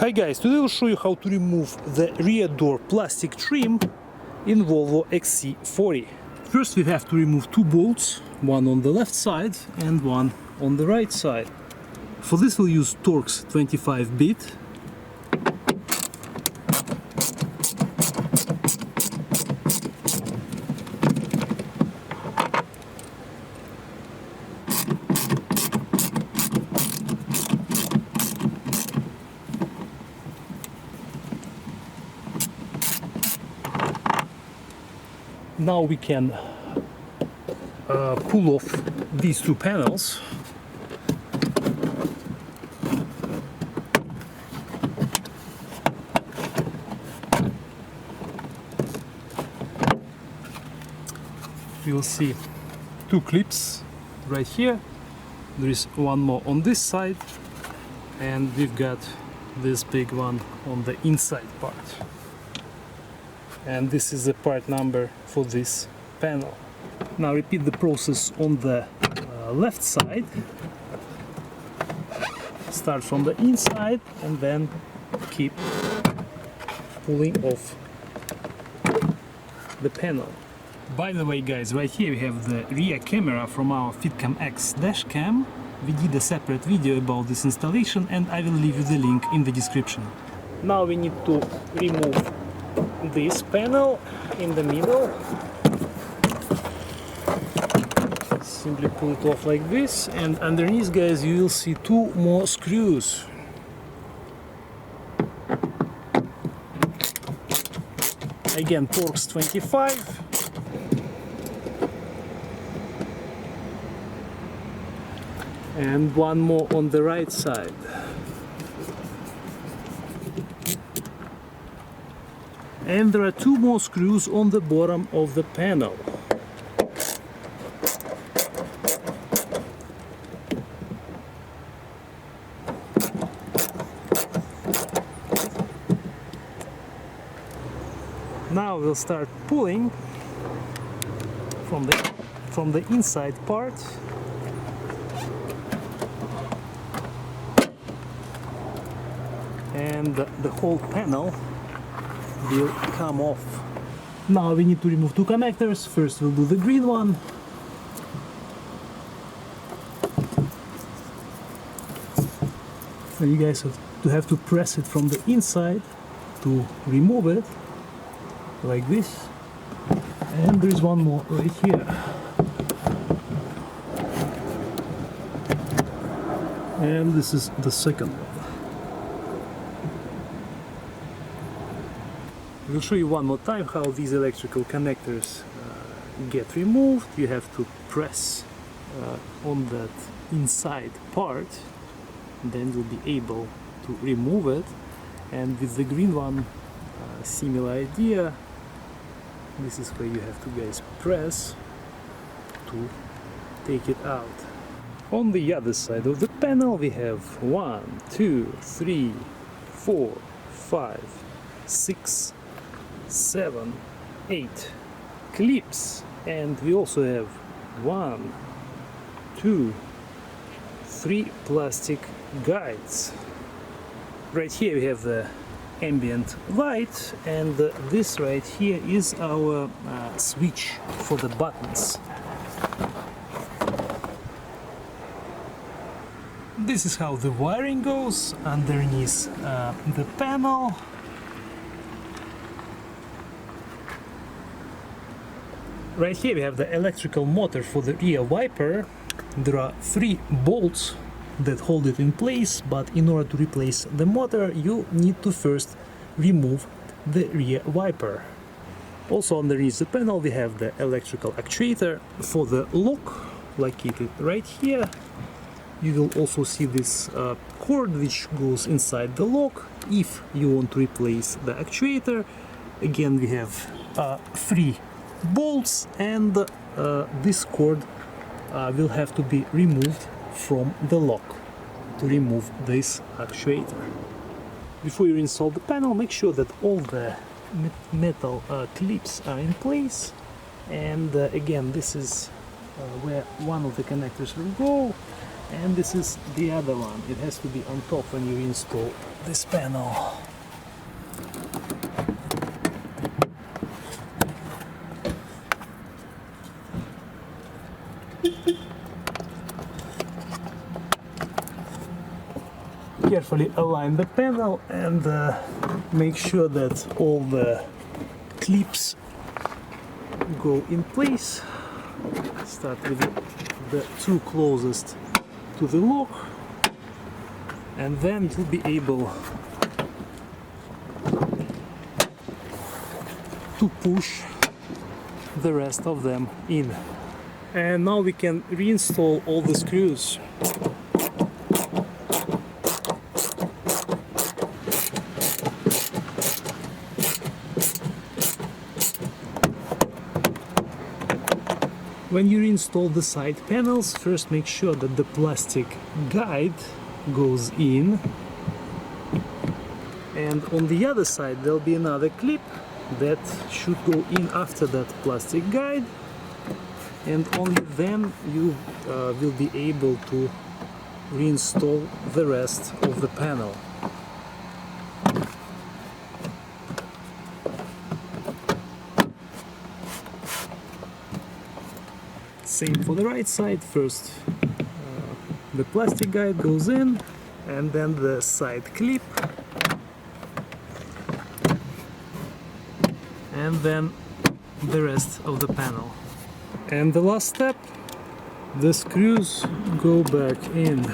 Hi guys, today I'll show you how to remove the rear door plastic trim in Volvo XC40. First we have to remove two bolts, one on the left side and one on the right side. For this we'll use Torx 25 bit. Now we can pull off these two panels. You will see two clips right here. There is one more on this side, and we've got this big one on the inside part. And this is the part number for this panel. Now repeat the process on the left side. Start from the inside and then keep pulling off the panel. By the way guys, right here we have the rear camera from our Fitcam X dashcam. We did a separate video about this installation and I will leave you the link in the description. Now we need to remove this panel in the middle. Simply pull it off like this, and underneath guys you will see two more screws. Again Torx 25. And one more on the right side. And there are two more screws on the bottom of the panel. Now we'll start pulling from the inside part. And the whole panel will come off. Now we need to remove two connectors. First we'll do the green one. So you guys have to press it from the inside to remove it, like this. And there's one more right here. And this is the second one. I'll show you one more time how these electrical connectors get removed. You have to press on that inside part, then you'll be able to remove it. And with the green one, similar idea. This is where you have to guys press to take it out. On the other side of the panel we have 1, 2, 3, 4, 5, 6, 7, 8 clips, and we also have 1, 2, 3 plastic guides. Right here we have the ambient light, and this right here is our switch for the buttons. This is how the wiring goes underneath the panel. Right here we have the electrical motor for the rear wiper. There are 3 bolts that hold it in place, but in order to replace the motor you need to first remove the rear wiper. Also underneath the panel we have the electrical actuator for the lock, located right here. You will also see this cord which goes inside the lock if you want to replace the actuator. Again we have 3 bolts, and this cord will have to be removed from the lock to remove this actuator. Before you install the panel, make sure that all the metal clips are in place, and again this is where one of the connectors will go. And this is the other one. It has to be on top when you install this panel. Carefully align the panel and make sure that all the clips go in place. Start with the two closest to the lock, and then you'll be able to push the rest of them in. And now we can reinstall all the screws. When you reinstall the side panels, first make sure that the plastic guide goes in, and on the other side there'll be another clip that should go in after that plastic guide, and only then you will be able to reinstall the rest of the panel. Same for the right side. First the plastic guide goes in, and then the side clip, and then the rest of the panel. And the last step, the screws go back in.